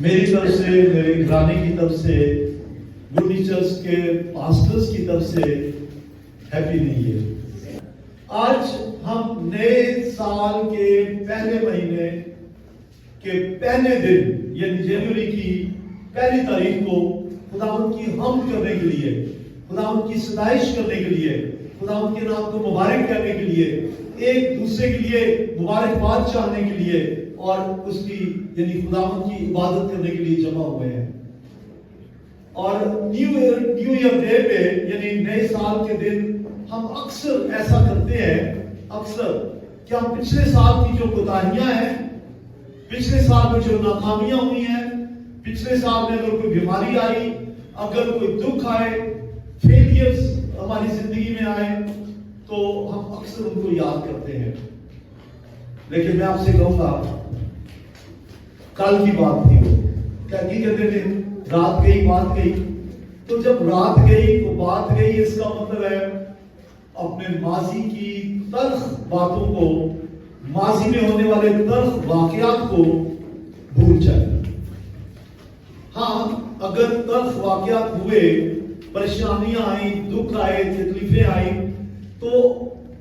میری طرف سے، میرے گھرانے کی طرف سے، گڈنی چرچ کے پاسٹرز کی طرف سے ہیپی نیو ایئر۔ آج ہم نئے سال کے پہلے مہینے کے پہلے دن یعنی جنوری کی پہلی تاریخ کو خداوند کی حمد کرنے کے لیے، خداوند کی ستائش کرنے کے لیے، خداوند کے نام کو مبارک کرنے کے لیے، ایک دوسرے کے لیے مبارکباد چاہنے کے لیے اور اس کی یعنی خداوند کی عبادت کرنے کے لیے جمع ہوئے ہیں۔ اور نیو ایئر ڈے پہ یعنی نئے سال کے دن ہم اکثر ایسا کرتے ہیں کہ ہم پچھلے سال کی جو کوتاہیاں ہیں، پچھلے سال میں جو ناکامیاں ہوئی ہیں، پچھلے سال میں اگر کوئی بیماری آئی، اگر کوئی دکھ آئے، فیلیئرز ہماری زندگی میں آئے تو ہم اکثر ان کو یاد کرتے ہیں۔ لیکن میں آپ سے کہوں گا کل کی بات تھی وہ کیا کہتے تھے، رات گئی بات گئی۔ تو جب رات گئی تو بات گئی، اس کا مطلب ہے اپنے ماضی کی تلخ باتوں کو، ماضی میں ہونے والے تلخ واقعات کو بھول جائے۔ ہاں اگر تلخ واقعات ہوئے، پریشانیاں آئیں، دکھ آئے، تکلیفیں آئیں، تو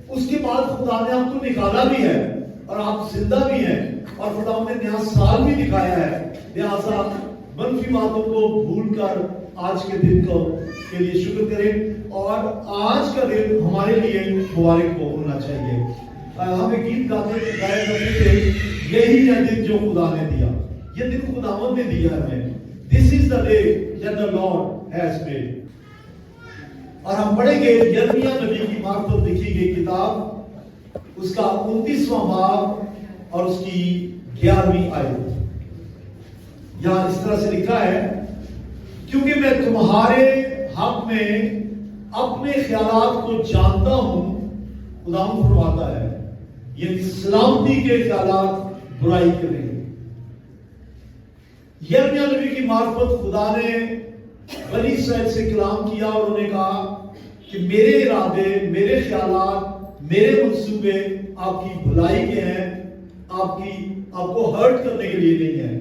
اس کے بعد خدا نے آپ کو نکالا بھی ہے اور آپ زندہ بھی ہیں اور خدا نے نیا سال بھی دکھایا ہے۔ لہٰذا منفی باتوں کو بھول کر آج کے دن کے لیے شکر کریں اور آج کا دن ہمارے لیے مبارک ہونا چاہیے۔ ہمیں گیت گایا کرتے تھے، یہی ہے دن جو خدا نے دیا، یہ دن خداوند نے دیا ہمیں۔ This is the day that the Lord has made۔ اور ہم پڑھیں گے یرمیہ نبی کی معرفت لکھی گئی کتاب، اس کا 29واں باب اور اس کی 11ویں آیت۔ یہاں اس طرح سے لکھا ہے، کیونکہ میں تمہارے حق میں اپنے خیالات کو جانتا ہوں، خداوند فرماتا ہے، یہ سلامتی کے خیالات برائی کے نہیں۔ یرمیہ نبی کی معرفت خدا نے بنی اسرائیل سے کلام کیا اور انہوں نے کہا کہ میرے ارادے، میرے خیالات، میرے منصوبے آپ کی بھلائی کے ہیں، آپ کو ہرٹ کرنے کے لیے نہیں ہے،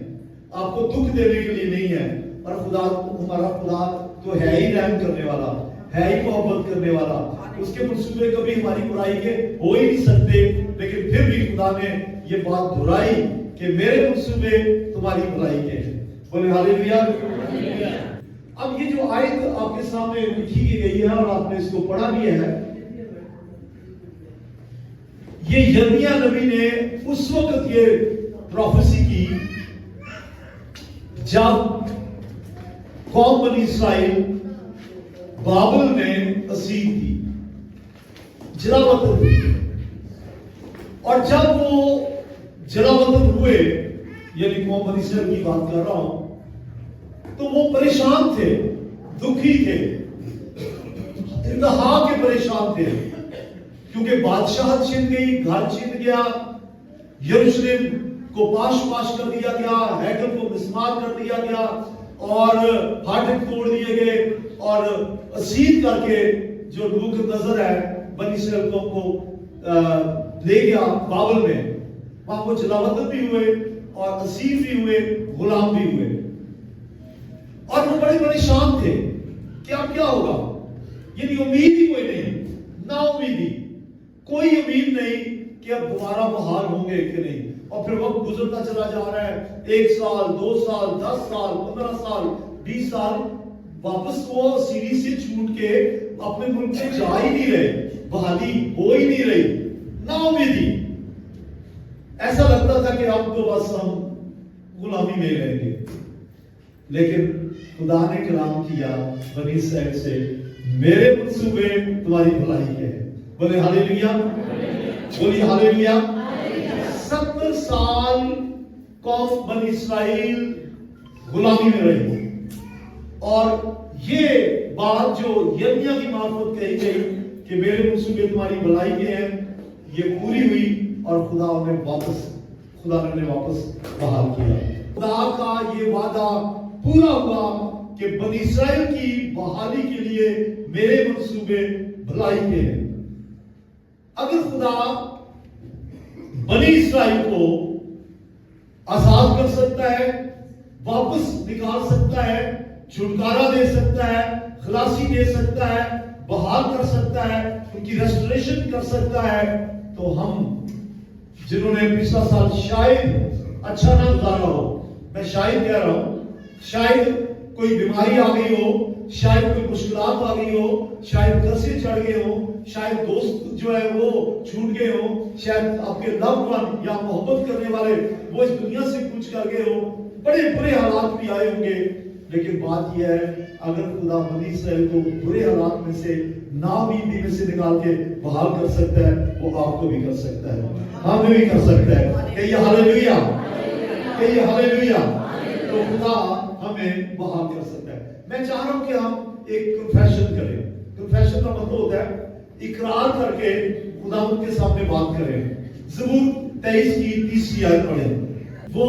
آپ کو دکھ دینے کے لیے نہیں ہے۔ اور ہمارا خدا تو ہے ہی رحم کرنے والا، ہے ہی محبت کرنے والا، اس کے منصوبے کبھی ہماری برائی کے ہو ہی نہیں سکتے، لیکن پھر بھی خدا نے یہ بات دہرائی کہ میرے منصوبے تمہاری بھلائی کے ہیں۔ بولے ہاللیلویا۔ اب یہ جو آیت آپ کے سامنے لکھی گئی ہے اور آپ نے اس کو پڑھا بھی ہے، یہ یرمیہ نبی نے اس وقت یہ پروفیسی کی جب قوم بنی اسرائیل بابل میں اسیر تھی، جلا وطن تھی، اور جب وہ جلا وطن ہوئے، یعنی قوم بنی اسرائیل کی بات کر رہا ہوں، تو وہ پریشان تھے، دکھی تھے، انتہا کے پریشان تھے، کیونکہ بادشاہت چھن گئی، گھر چھن گیا، یروشلم کو پاش کر دیا گیا، ہیکل کو مسمار کر دیا گیا اور پھاٹک توڑ دیے گئے اور اسیر کر کے جو نبوکدنضر ہے بنی اسرائیل قوم کو لے گیا بابل میں، وہاں وہ جلاوطن بھی ہوئے اور اسیر بھی ہوئے، غلام بھی ہوئے، اور وہ بڑے پریشان تھے کہ اب کیا ہوگا، یعنی امید ہی کوئی نہیں، نا امیدی، کوئی امید نہیں کہ اب دوبارہ بحال ہوں گے کہ نہیں۔ اور پھر وقت گزرتا چلا جا رہا ہے، 1 سال، 2 سال، 10 سال، 15 سال، 20 سال، واپس وہ سیری سے چھوٹ کے اپنے ملک سے جا ہی نہیں رہے، بحالی ہو ہی نہیں رہی، نا امیدی، ایسا لگتا تھا کہ اب تو بس ہم غلامی میں رہیں گے۔ لیکن خدا نے کلام کیا بنی اسرائیل سے، میرے منصوبے تمہاری بھلائی کے ہیں۔ بولے ہاللیلویا، بولیے ہاللیلویا۔ 70 سال قوم بنی اسرائیل غلامی میں رہی، اور یہ بات جو یرمیہ کی معرفت کہی گئی کہ میرے منصوبے تمہاری بھلائی کے ہیں، یہ پوری ہوئی اور خدا نے واپس بحال کیا۔ خدا کا یہ وعدہ پورا ہوا کہ بنی اسرائیل کی بحالی کے لیے میرے منصوبے بھلائی کے ہیں۔ اگر خدا بنی اسرائیل کو آزاد کر سکتا ہے، वापस निकाल सकता है, छुटकारा दे सकता है, खलासी दे सकता है, बहाल कर सकता है, उनकी रेस्टोरेशन कर सकता है। तो हम जिन्होंने पिछला साल शायद अच्छा ना गुजारा हो, मैं शायद कह रहा हूं, शायद कोई बीमारी आ गई हो, शायद कोई मुश्किलात आ गई हो, शायद कर्जे चढ़ गए हो, शायद दोस्त जो है वो छूट गए हो, शायद आपके लव्ड वन या मोहब्बत करने वाले वो इस दुनिया से कुछ कर गए हो, बड़े बुरे हालात भी आए होंगे। लेकिन बात यह है, अगर खुदा बनी इस्राएल को बुरे हालात में से नाउमीदी में से निकाल के बहाल कर सकता है, वो आपको भी कर सकता है, हमें भी कर सकता है। कहिए हालेलुया, कहिए हालेलुया। तो खुदा हमें बहाल कर सकता है। मैं चाह रहा हूं कि हम एक कन्फेशन करें। कन्फेशन का मतलब होता है इकरार करके खुदा के सामने बात करें। ज़बूर 23 की 30 आयत पढ़ें। वो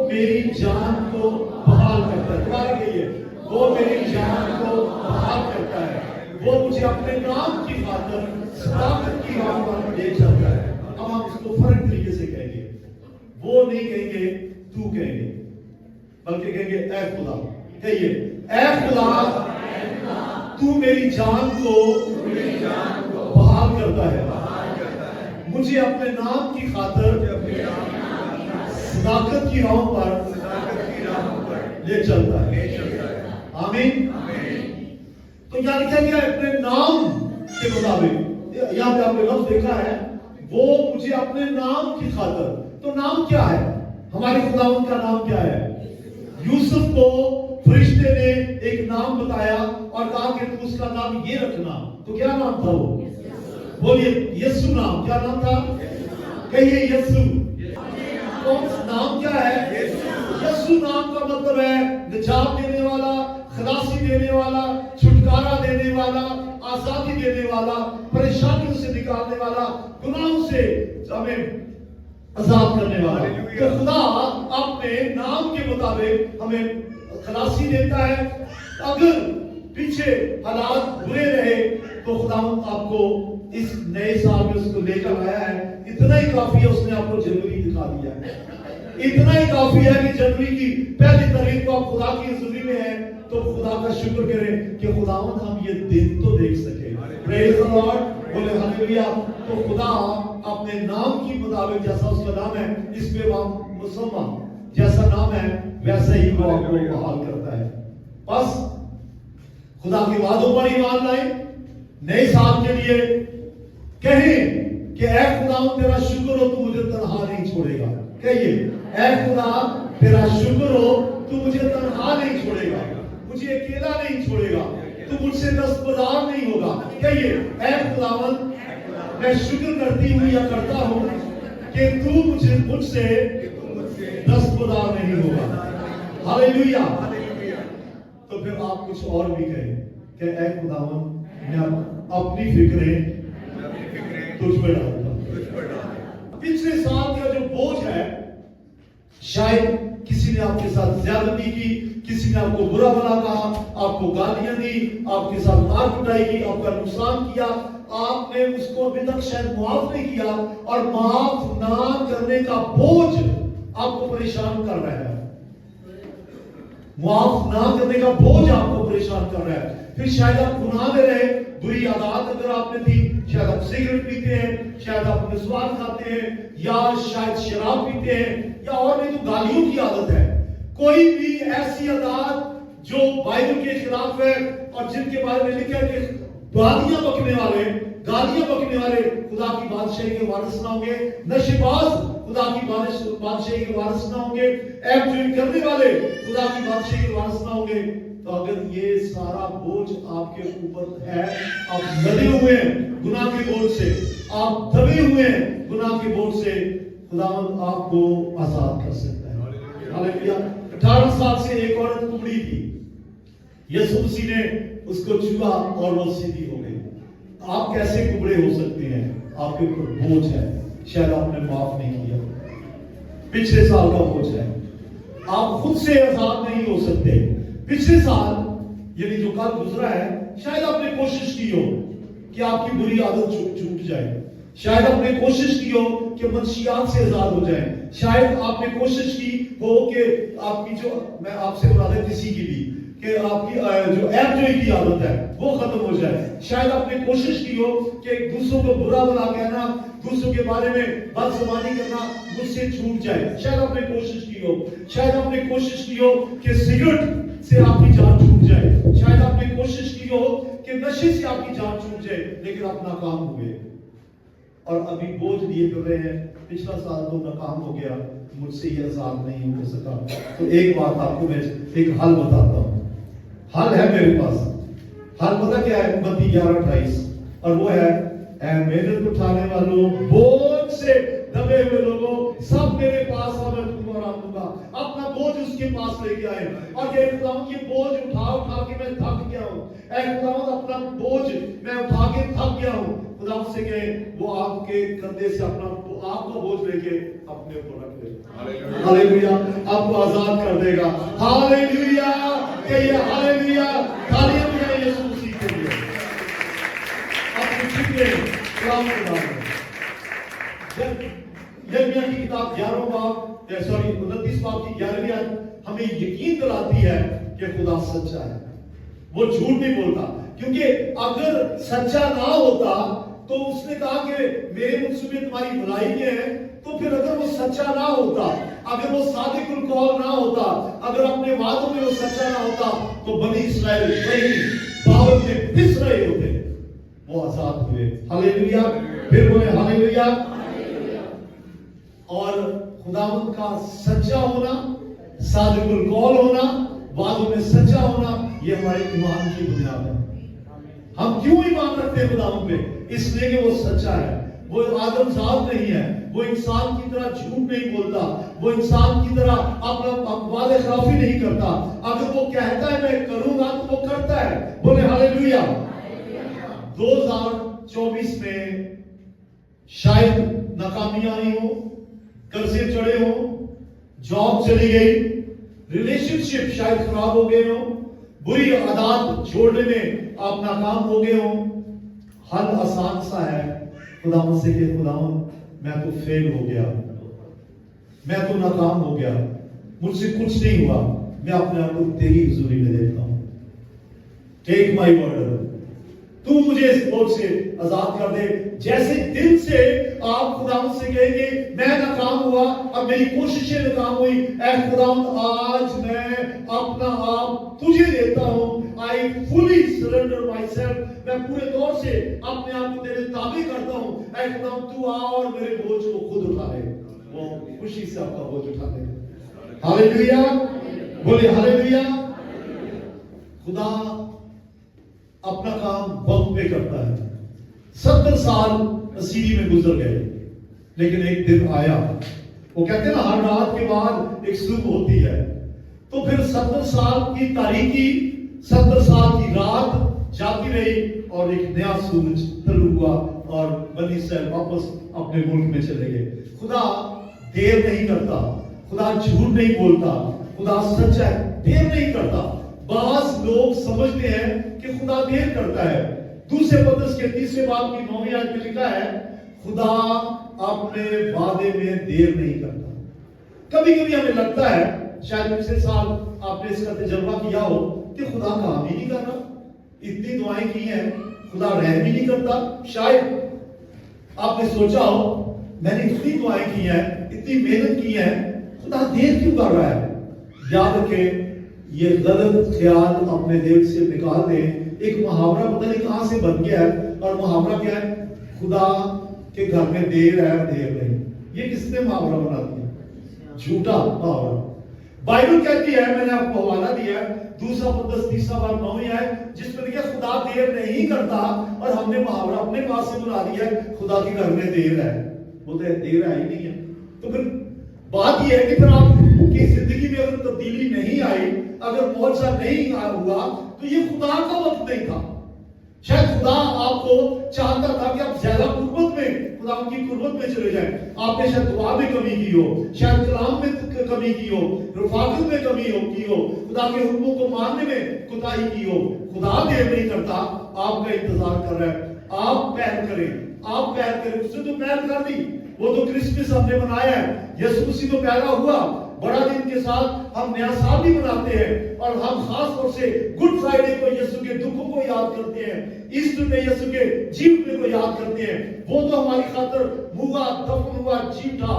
मेरी जान को बहाल करता है। दोबारा कहिए, वो मेरी जान को बहाल करता है, वो मुझे अपने नाम की खातिर सदाकत की राह पर ले चलता है। अब हम इसको फर्क तरीके से कहेंगे, वो नहीं कहेंगे तू कहेंगे, बल्कि कहेंगे ऐ खुदा। कहिए ऐ खुदा, तू मेरी जान को बहाल करता है, मुझे अपने नाम की खातिर सदाकत की राहों पर ले चलता है। आमीन। तो क्या लिखा गया? अपने नाम के मुताबिक। यहाँ पे आपने लफ्ज देखा है, वो मुझे अपने नाम की खातिर। तो नाम क्या है? हमारे खुदावंद का नाम क्या है? यूसुफ को फरिश्ते ने एक नाम बताया और कहा कि तू उसका नाम ये रखना। तो क्या नाम था वो? बोलिए यीशु नाम। क्या नाम था? कहिए यीशु। कौन सा नाम क्या है? यीशु नाम का मतलब है निजात देने वाला, खलासी देने वाला, छुटकारा देने वाला, आजादी देने वाला, परेशानियों से निकालने वाला, गुनाहों से हमें आजाद करने वाला। तो खुदा अपने नाम के मुताबिक हमें खलासी देता है। अगर पीछे हालात बुरे रहे तो खुदा आपको इस नए साल में उसको लेकर आया है। इतना ही काफी है, उसने आपको जनवरी दिखा दिया है। इतना ही काफी है कि जनवरी की पहली तारीख को आप खुदा की हज़ूरी में हैं, तो खुदा का शुक्र करें कि खुदावंद हम ये दिन तो देख सके। प्रेज़ द लॉर्ड, बोले हालेलुया। तो खुदा अपने नाम की मुताबिक, जैसा उसका नाम है, इसमें मुसम्मा जैसा नाम है वैसे ही वो आपको बहाल करता है। बस खुदा के वादों पर ईमान लाएं, नए साल के लिए कहें कि ऐ खुदा तेरा शुक्र हो, तू मुझे तन्हा नहीं छोड़ेगा। कहिए ऐ खुदा तेरा शुक्र हो, तू मुझे तन्हा नहीं छोड़ेगा, मुझे अकेला नहीं छोड़ेगा, तू मुझसे दस्तबरदार नहीं होगा। कहिए ऐ खुदावंद, मैं शुक्र करती हूँ या करता हूँ कि तू मुझसे दस्तबरदार नहीं होगा। हालेलुया। तो फिर आप कुछ और भी कहें कि ऐ खुदावंद, मैं अपनी फिक्रें तुझ पर डालूंगा। पिछले साल का जो बोझ है, शायद किसी ने आपके साथ ज्यादती की, किसी ने आपको बुरा भला कहा, आपको गालियां दी, आपके साथ मार कुटाई की, आपका नुकसान किया, आपने उसको अभी तक शायद माफ नहीं किया, और माफ ना करने का बोझ आपको परेशान कर रहा है। माफ ना करने का बोझ आपको परेशान कर रहा है। फिर शायद आप गुनाह में रहे, बुरी आदत अगर आपने थी, शायद आप सिगरेट पीते हैं, शायद आप निस्वान खाते हैं, या शायद शराब पीते हैं, या और नहीं तो गालियों की आदत है। कोई भी ऐसी आदत जो बाइबल के खिलाफ है और जिनके बारे में लिखा है कि गालियां बकने वाले खुदा की बादशाही के वारिस ना होंगे, नशेबाज खुदा की बादशाही के वारिस ना होंगे, ऐबजुई करने वाले खुदा की बादशाही के वारिस ना होंगे। तो अगर ये सारा बोझ आपके ऊपर है, आप लदे हुए हैं गुनाह के बोझ से, आप दबे हुए हैं गुनाह के बोझ से, खुदावंद आपको आजाद कर सकता है। हालेलुया। 18 साल से एक औरत कुबड़ी थी, यीशु मसीह ने उसको छुआ और वो सीधी हो गई। आप कैसे कुबड़े हो सकते हैं? आपके ऊपर बोझ है, शायद आपने माफ नहीं किया, पिछले साल का बोझ है, आप खुद से आजाद नहीं हो सकते। पिछले साल यानी जो कल गुजरा है, शायद आपने कोशिश की हो कि आपकी बुरी आदत छूट जाए, शायद आपने कोशिश की हो कि मंशियात से आजाद हो जाए, शायद आपने कोशिश की हो कि आपकी जो, मैं आपसे बता दें किसी की भी, कि आपकी जो एंजॉय की आदत है वो खत्म हो जाए। शायद आपने कोशिश की हो कि दूसरों को बुरा भला कहना, दूसरों के बारे में बदजुबानी करना मुझसे छूट जाए। शायद आपने कोशिश की हो, शायद आपने कोशिश की हो कि सिगरेट से आपकी जान छूट जाए, शायद आपने कोशिश की हो कि नशे से आपकी जान छूट जाए, लेकिन आप नाकाम हुए और अभी बोझ लिए कर रहे हैं, पिछला साल तो नाकाम हो गया, मुझसे ये आजाद नहीं हो सका। तो एक बात आपको मैं एक हल बताता हूँ, हल है मेरे पास। हल पता क्या है? मत्ती 11:28, और वो है, ऐ मेहनत उठाने वालों, बोझ से दबे हुए लोगों, सब मेरे पास आओ, मैं तुमको आराम दूंगा। अपना बोझ उसके पास लेके आए और ये खुदावंद ये बोझ उठा उठा के मैं थक गया हूँ। ऐ खुदावंद अपना बोझ मैं उठा के थक गया हूँ। खुदावंद से कहे वो आपके कंधे से अपना आपका बोझ लेके अपने ऊपर रख दे। हालेलुया, आपको आजाद कर देगा। हालेलुया, कहिए हालेलुया, तालियां बजाइए यीशु मसीह के लिए। अपने छिपे कलाम के बारे में यिर्मयाह की किताब 11वां बाब 29 बाब की 11वीं आयत हमें यकीन दिलाती है कि खुदा सच्चा है, वो झूठ नहीं बोलता। क्योंकि अगर सच्चा ना होता तो उसने कहा कि मेरे मंसूबे तुम्हारी भलाई के हैं, तो फिर अगर वो सच्चा ना होता, अगर वो सादिकुल कौल ना होता, अगर अपने वादों में वो सच्चा ना होता, तो बनी इस्राएल वही बावत में पिस रहे होते, वो आजाद हुए। हालेलुया, फिर बोले हालेलुया। और खुदावंद का सच्चा होना, सादिकुल कौल होना, वादों में सच्चा होना, ये हमारे ईमान की बुनियाद है। हम क्यों ईमान रखते हैं खुदावंद पे? इसलिए कि वो सच्चा है, वो आदमजात नहीं है, वो इंसान की तरह झूठ नहीं बोलता, वो इंसान की तरह अपना वादे खिलाफी नहीं करता। अगर वो कहता है मैं करूंगा तो वो करता है। बोले हालेलुया। 2024 में शायद नाकामियां आई हो, कर्जे चढ़े हो, जॉब चली गई, रिलेशनशिप शायद खराब हो गए हो, बुरी आदत छोड़ने में आप नाकाम हो गए हो। हल आसान सा है, खुदावंद से कहे खुदावंद मैं तो फेल हो गया, मैं तो नाकाम हो गया, मुझसे कुछ नहीं हुआ, मैं अपने आप को तेरी हुजूरी में देखता हूं। टेक माई वर्डर, तू मुझे इस बोझ से आजाद कर दे। जैसे दिल से आप खुदावंद से कहेंगे मैं नाकाम हुआ, अब मेरी कोशिशें नाकाम हुई, ऐ खुदावंद आज मैं अपना आप तुझे देता हूं। I fully surrender my self, मैं पूरे तौर से अपने आप को तेरे ताबे करता हूं। ऐ खुदावंद तू आ और मेरे बोझ को खुद उठा ले। वो खुशी से आपका बोझ उठा ले। हालेलुया, बोले हालेलुया। खुदा अपना काम वक्त पे करता है। 70 साल असीरी में गुजर गए, लेकिन एक दिन आया, वो कहते हैं ना हर रात के बाद एक सुबह होती है, तो फिर 70 साल की तारीकी, 70 साल की रात जाती रही और एक नया सूरज तलु हुआ और बनी इस्राएल वापस अपने मुल्क में चले गए। खुदा देर नहीं करता, खुदा झूठ नहीं बोलता, खुदा सच्चा है, देर नहीं करता। बास लोग समझते हैं कि खुदा देर करता है। दूसरे पत्रस के 3 बाब की 9वीं आयत में लिखा है खुदा अपने वादे में देर नहीं करता। कभी कभी हमें लगता है, शायद पिछले साल आपने इसका तजर्बा किया हो कि खुदा काम ही नहीं कर रहा, इतनी दुआएं की हैं, खुदा रहम ही नहीं करता। शायद आपने सोचा हो मैंने इतनी दुआएं की हैं, इतनी मेहनत की है, खुदा देर क्यों कर रहा है? याद रखें, ये गलत ख्याल अपने दिल से निकाल दें। एक मुहावरा पता नहीं कहां से बन गया है, और मुहावरा क्या है? खुदा के घर में देर है देर नहीं। ये किसने मुहावरा बना दिया? झूठा मुहावरा। बाइबल कहती है, मैंने आपको हवाला दिया है, 2 पत्रस 3 बाब 9वीं आयत, जिसमें लिखा खुदा देर नहीं करता, और हमने मुहावरा अपने पास से बना दिया है खुदा के घर में देर है। वो तो देर है ही नहीं है। तो फिर बात यह है कि फिर आपकी जिंदगी में अगर तब्दीली नहीं आई, अगर मौजज़ा नहीं हुआ, तो ये खुदा का वक्त नहीं था। शायद खुदा आपको चाहता था कि आप ज्यादा कुर्बत में, खुदा की कुर्बत में चले जाएं। आपने शायद दुआ में कमी की हो, शायद कलाम में कमी की हो, रफाकत में कमी की हो, खुदा के हुक्मों को मानने में कोताही की हो। खुदा देर नहीं करता, आपका इंतजार कर रहा है। आप पहल करें, आप पहल करें। उसने तो पहल कर दी, वो तो क्रिसमस हमने मनाया है, यीशु मसीह तो पैदा हुआ, बड़ा दिन के साथ हम नया साल भी मनाते हैं, और हम खास तौर से गुड फ्राइडे को यीशु के दुखों को याद करते हैं, ईस्टर में यीशु के जीवने को याद करते हैं। वो तो हमारी खातर मुआ, दफन हुआ, जीता।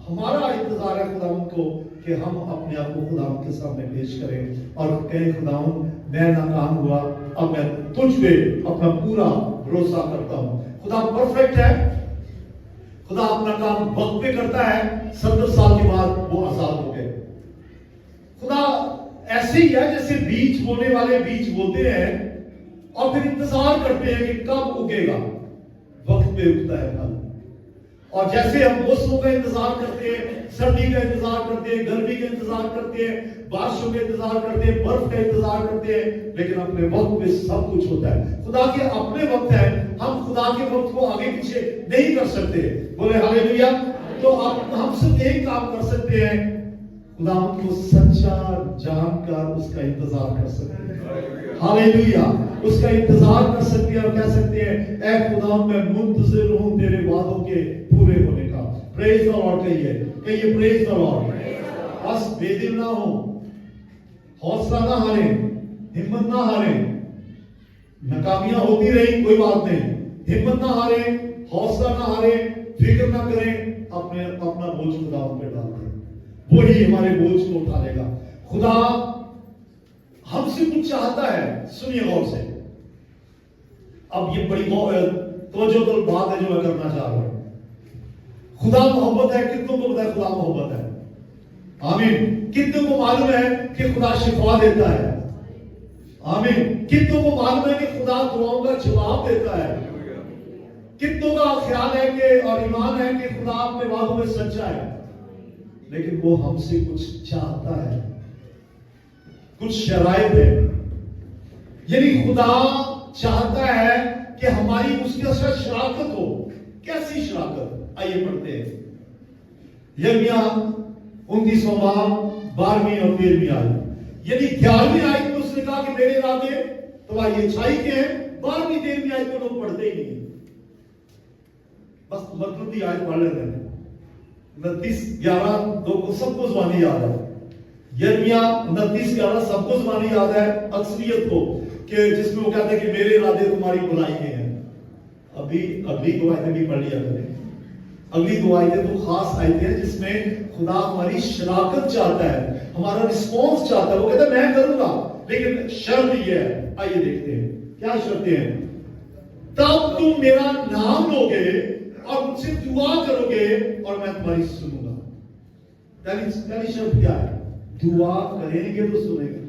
हमारा इंतजार है खुदावंद को कि हम अपने आप को खुदावंद के सामने पेश करें और कहें, खुदावंद मैं नाकाम हुआ, अब मैं तुझ पे अपना पूरा भरोसा करता हूँ। खुदा परफेक्ट है, खुदा अपना काम वक्त पे करता है। 70 साल के बाद वो आजाद हो गए। खुदा ऐसे ही है जैसे बीज बोने वाले बीज बोते हैं और फिर इंतजार करते हैं कि कब उगेगा, वक्त पे उगता है फल। और जैसे हम मौसमों का इंतजार करते हैं, सर्दी का इंतजार करते हैं, गर्मी का इंतजार करते हैं, बारिशों का इंतजार करते हैं, बर्फ का इंतजार करते हैं, लेकिन अपने वक्त में सब कुछ होता है। खुदा के अपने वक्त है, हम खुदा के वक्त को आगे पीछे नहीं कर सकते। बोले हालेलुया। तो हम सिर्फ एक काम कर सकते हैं, खुदा को सच्चा जानकर उसका इंतजार कर सकते हैं। हालेलुया। उसका इंतजार कर सकते हैं और कह सकते हैं, ऐ खुदा मैं मुंतजिर हूं तेरे वादों के पूरे होने का। प्रेज द लॉर्ड कहिए, कहिए प्रेज द लॉर्ड। बस बेदिल ना हो, हौसला ना हारे, हिम्मत ना हारे। नाकामियां होती रही कोई बात नहीं, हिम्मत ना हारे, हौसला ना हारे, फिक्र ना करें, अपना बोझ खुदा पे डाल दें, वही हमारे बोझ को उठा लेगा। खुदा हमसे कुछ चाहता है, सुनिए गौर से। अब ये बड़ी तवज्जो बात है जो मैं करना चाह रहा हूं। खुदा मोहब्बत है, कितनों को पता है खुदा मोहब्बत है? आमीन। कितनों को मालूम है कि खुदा शिफा देता है? आमीन। कितनों को मालूम है कि खुदा दुआओं का जवाब देता है? कितनों का ख्याल है कि और ईमान है कि खुदा अपने वादों में सच्चा है? लेकिन वो हमसे कुछ चाहता है, कुछ शराइत है। यानी खुदा चाहता है कि हमारी उसके साथ शराकत हो। कैसी शराकत? आइए पढ़ते हैं यिर्मयाह 29वां बाब 12वीं और 13वीं आयत। यदि 11वीं आयत में उसने कहा कि मेरे इरादे तुम्हारी अच्छाई के हैं, 12वीं 13वीं आयत को लोग पढ़ते ही नहीं, बस मतलब की आयत पढ़ लेते हैं। 29:11 को सबको ज़बानी याद है। यिर्मयाह 29:11 सबको ज़बानी याद है, अक्सरियत को, कि जिसमें वो कहता है कि मेरे इरादे तुम्हारी भलाई के हैं। अभी अगली दो आयतें भी पढ़ लिया करें। अगली दो आयतें तो खास आयतें हैं जिसमें खुदा हमारी शराकत चाहता है, हमारा रिस्पॉन्स चाहता है। वो कहता है मैं करूंगा, लेकिन शर्त ये है। आइए देखते हैं क्या शर्तें हैं। तब तुम मेरा नाम लोगे और मुझसे दुआ करोगे और मैं तुम्हारी सुनूंगा। पहली शर्त क्या है? दुआ करेंगे तो सुनेंगे।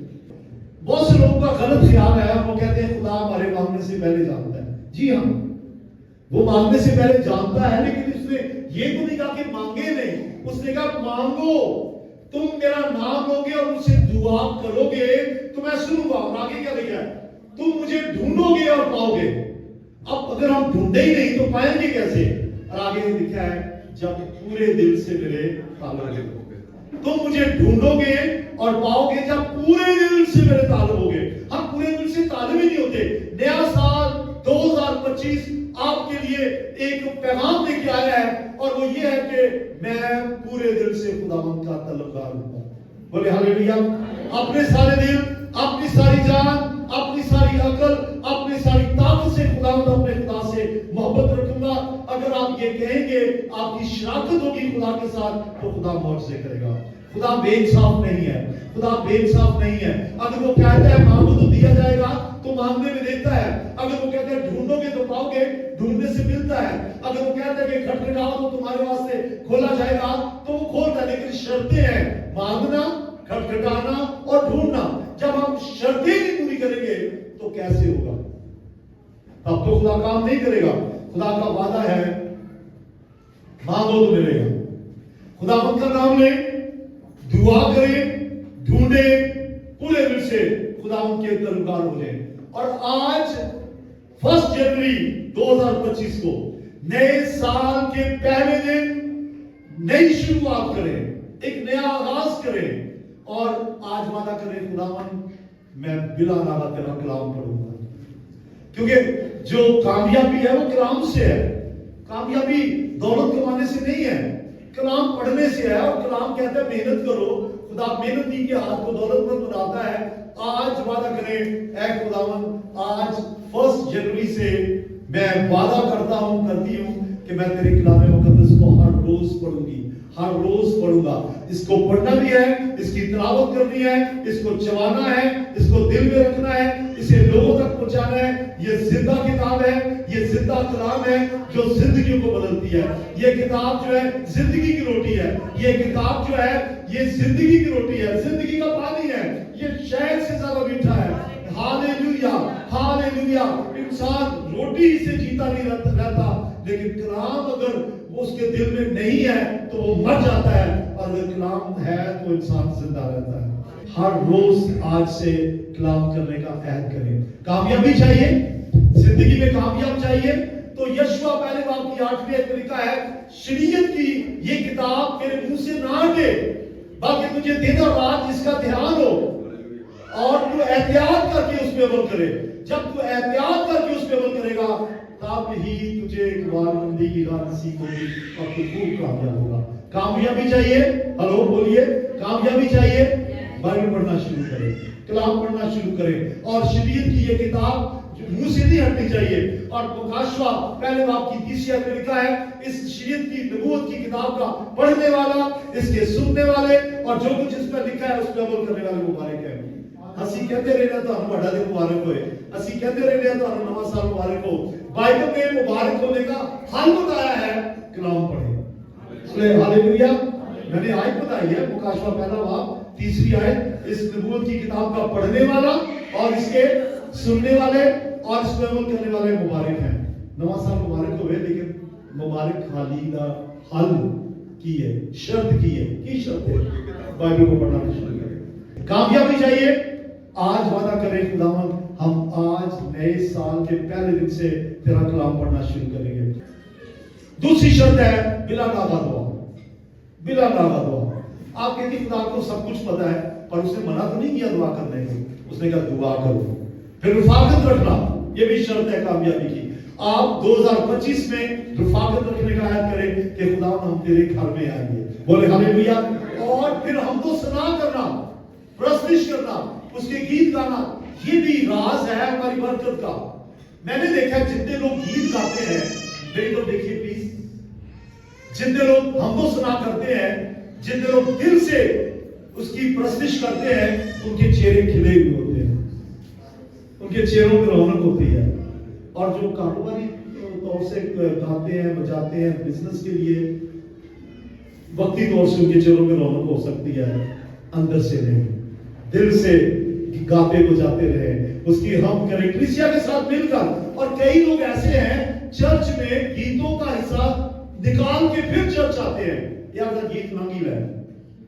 बहुत से लोगों का गलत ख्याल है, वो कहते हैं खुदा हमारे मांगने से पहले जानता है। जी हाँ, वो मांगने से पहले जानता है, लेकिन उसने ये तो नहीं कहा कि मांगे नहीं, उसने कहा मांगो, तुम मेरा नाम लोगे और मुझसे दुआ करोगे तो मैं सुनूंगा। और आगे क्या लिखा है? तुम मुझे ढूंढोगे और पाओगे। अब अगर हम ढूंढे ही नहीं तो पाएंगे कैसे? और आगे लिखा है जब पूरे दिल से मेरे तालोगे। तुम मुझे ढूंढोगे और पाओगे जब पूरे दिल से मेरे तालब होगे। हम पूरे दिल से तालब ही नहीं होते। नया साल 2025 आपके लिए एक पैगाम लेके आया है और वो ये है कि मैं पूरे दिल से खुदावंद का तलबगार हूं। बोले हालेलुया। अपने सारे दिल, अपनी सारी जान, अपनी सारी अकल, अपनी सारी ताकत से खुदावंद अपने खुदा से मोहब्बत रखूंगा। अगर आप ये कहेंगे, आपकी शराकत होगी खुदा के साथ, तो खुदा मौजज़े करेगा। खुदा बेइंसाफ नहीं है, खुदा बेइंसाफ नहीं है। अगर वो कहता है मांगो तो दिया जाएगा, तो मांगने में देता है। अगर वो कहता है ढूंढोगे तो पाओगे, ढूंढने से मिलता है। अगर वो कहता है कि खटखटाओ तो तुम्हारे वास्ते खोला जाएगा, तो वो खोलता है। लेकिन शर्तें हैं, मांगना, खटखटाना और ढूंढना। जब हम शर्तें नहीं पूरी करेंगे तो कैसे होगा? तब तो खुदा काम नहीं करेगा। खुदा का वादा है मांगो तो मिलेगा। खुदा का नाम ले, दुआ करें, ढूंढे, पूरे दिल से खुदा उनके तलबगार हो जाए। और आज 1 जनवरी 2025 को नए साल के पहले दिन नई शुरुआत करें, एक नया आगाज करें और आज वादा करें खुदावन मैं बिला नागा तेरा कलाम पढ़ूंगा। क्योंकि जो कामयाबी है वो कलाम से है। कामयाबी दौलत कमाने से नहीं है, कलाम पढ़ने से है। और कलाम कहता है मेहनत करो, खुदा मेहनती के हाथ को दौलतमंद बनाता है। आज वादा करें, ऐ खुदावन, आज 1 जनवरी से मैं वादा करती हूँ कि मैं तेरे कलाम मुकद्दस को हर रोज पढ़ूंगी, हर रोज पढ़ूंगा। इसको पढ़ना भी है, इसकी तिलावत करनी है, इसको चबाना है, इसको दिल में रखना है, इसे लोगों तक पहुंचाना है। ये जिंदा किताब है, ये जिंदा कलाम है जो जिंदगियों को बदलती है। ये किताब जो है जिंदगी की रोटी है, ये किताब जो है ये जिंदगी की रोटी है, जिंदगी का पानी है, ये शहद से ज्यादा मीठा है। Hallelujah, hallelujah. इंसान रोटी से जीता नहीं रहता, लेकिन कलाम अगर वो उसके दिल में नहीं है तो वो मर जाता है, और अगर कलाम है तो इंसान जिंदा रहता है। हर रोज आज से कलाम करने का अहद करें। कामयाबी चाहिए, जिंदगी में कामयाब चाहिए, तो यशवा पहले बाब की 8वीं आयत में लिखा है, शरीयत की ये किताब तेरे मुंह से ना हटे, बाकी तुझे दिन और रात इसका ध्यान हो, और तू एहतियात करके उस पे अमल करे। जब तू एहतियात करके उस पे अमल करेगा, तब ही तुझे गुलामबंदी की राह सीखोगी और तू खूब कामयाब होगा। कामयाबी चाहिए, हेलो बोलिए, कामयाबी चाहिए, बाइबल पढ़ना शुरू करें, कलाम पढ़ना शुरू करें, और शरीयत की ये किताब मुंह से नहीं हटनी चाहिए। और मुकाशवा पहले बाब की 30वीं आयत में लिखा है, इस शरीयत की नबूवत की किताब का पढ़ने वाला, इसके सुनने वाले, और जो कुछ इस पर लिखा है उस पर अमल करने वाले मुबारक है। ਅਸੀਂ ਕਹਿੰਦੇ ਰਹਿਣਾ ਤੁਹਾਨੂੰ ਵੱਡਾ दिन मुबारक होए, ਅਸੀਂ ਕਹਿੰਦੇ रहने ਤੁਹਾਨੂੰ नवा साल मुबारक हो। बाइबल में मुबारक होने का हल बताया है, कलाम पढ़े। इसलिए हालेलुया, मैंने आयत बताई है, मुकाशवा पहला बाब 3वीं आयत, इस नबूवत की किताब का पढ़ने वाला और इसके सुनने वाले और इस पर अमल करने वाले मुबारक हैं। नवा साल मुबारक होए, लेकिन मुबारक खाली दा हल की है, शर्त की है, की शर्त है, बाइबल को पढ़ना शुरू करें। कामयाबी चाहिए, आज वादा करें खुदावन, हम आज नए साल के पहले दिन से तेरा कलाम पढ़ना शुरू करेंगे। दूसरी शर्त है बिला नागा दुआ, बिला नागा दुआ। आप कहते खुदा को सब कुछ पता है, पर उसने मना तो नहीं किया दुआ करने को, उसने कहा दुआ करो, फिर रफाकत रखना, ये भी शर्त है कामयाबी की। आप 2025 में रफाकत रखने का अहद करें कि खुदा हम तेरे घर में आएंगे, बोले हालेलुया। और फिर हमको सना करना, प्रस्तुत करना, उसके गीत गाना, ये भी राज है हमारी बरकत का। मैंने देखा जितने लोग गीत गाते हैं, मेरी तो देखिए प्लीज, जितने लोग हमको सुना करते हैं, जितने लोग दिल से उसकी प्रस्तुत करते हैं, उनके चेहरे खिले हुए होते हैं, उनके चेहरों में रौनक होती है। और जो कारोबारी तौर से गाते हैं, बजाते हैं, बिजनेस के लिए, वक्ती तौर से उनके चेहरों में रौनक हो सकती है, अंदर से नहीं, दिल से गाते बजाते रहे, उसकी हम करें कलीसिया के साथ मिलकर। और कई लोग ऐसे हैं चर्च में गीतों का हिस्सा निकाल के फिर चर्च आते हैं, यार गीत मांगी है,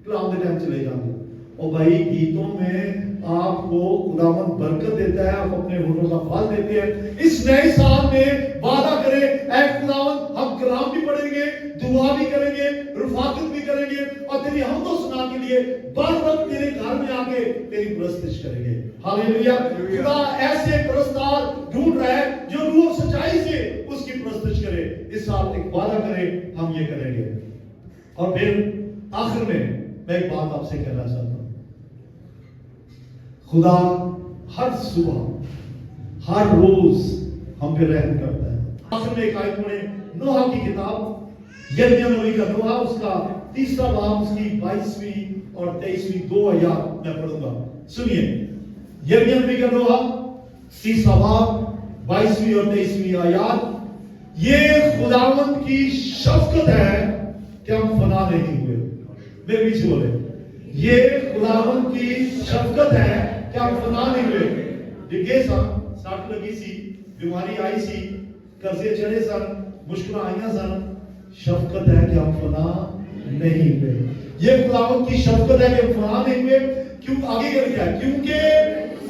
कलाम के टाइम चले जाएंगे। और भाई गीतों में आपको खुदावंद बरकत देता है, आप अपने होठों का फल देते हैं। इस नए साल में वादा करें, ऐ खुदावंद हम कलाम भी पढ़ेंगे, दुआ भी करेंगे, रफाकत भी करेंगे, और तेरी हमदो सना के लिए बार बार तेरे घर में आके तेरी प्रस्तुत करेंगे। हालेलुया। खुदा ऐसे प्रस्ताव ढूंढ रहा है जो रूह सच्चाई से उसकी प्रस्तुत करे। इस साल एक वादा करें, हम ये करेंगे। और फिर आखिर में मैं एक बात आपसे कहना चाहता हूं, खुदा हर सुबह हर रोज हम पे रहम करता है। आखिर में एक आयत पढ़े, नोहा की किताब, यिर्मयाह नबी का नोहा, उसका 3रा बाब, उसकी 22वीं और 23वीं 2 आयत मैं पढ़ूंगा, सुनिए। यिर्मयाह नबी का नोहा 3रा बाब 22वीं और 23वीं आयत, ये खुदावंद की शफकत है कि हम फना नहीं हुए। मेरे पीछे बोले, ये खुदावंद की शफकत है कि हम फना नहीं हुए। डिगे सन, सट लगी सी, बीमारी आई सी, कर्जे चढ़े सन, मुश्किलें आईयां सन, शफकत है कि हम फना नहीं हुए। ये खुदावंद की शफकत है कि हम फना नहीं हुए। क्यों? आगे कर क्या? क्योंकि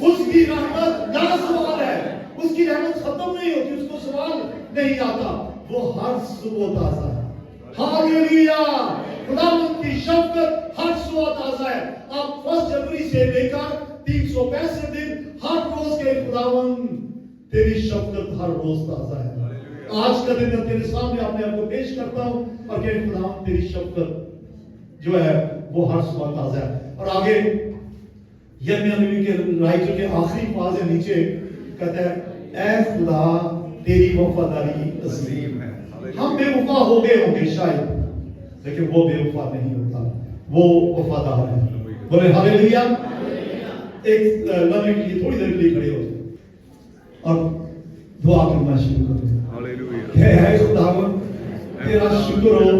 उसकी रहमत लाजवाब है, उसकी रहमत खत्म नहीं होती, उसको सवाल नहीं आता, वो हर सुबह ताजा है। हालेलुया। खुदावंद की शफकत हर सुबह ताजा है। आप 1 जनवरी से लेकर 365 दिन हर रोज के खुदावंद तेरी शफकत हर रोज ताजा है। आज का दिन मैं तेरे सामने अपने आप को पेश करता हूँ और कह खुदा तेरी शफ़क़त जो है वो हर सुबह ताज़ा है। और आगे यिर्मयाह नबी के राइटर के आखिरी पाज है नीचे कहता है ऐ खुदा तेरी वफादारी अजीम है। हम बेवफा हो गए होंगे शायद, लेकिन वो बेवफा नहीं होता, वो वफादार है। बोले हालेलुया। एक लम्हे के लिए थोड़ी देर के लिए खड़े हो जाओ और दुआ करना शुरू करो। है खुदावन तेरा शुक्र हो,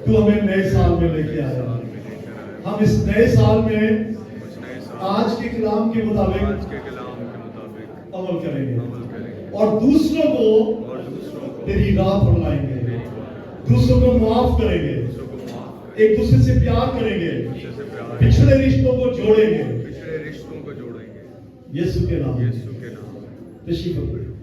तू हमें नए साल में लेके आया। हम इस नए साल में आज के कलाम के मुताबिक अमल करेंगे और दूसरों को तेरी राह पर लाएंगे, दूसरों को माफ करेंगे, एक दूसरे से प्यार करेंगे, पिछड़े रिश्तों को जोड़ेंगे। यीशु के नाम, तशरीफ रखो।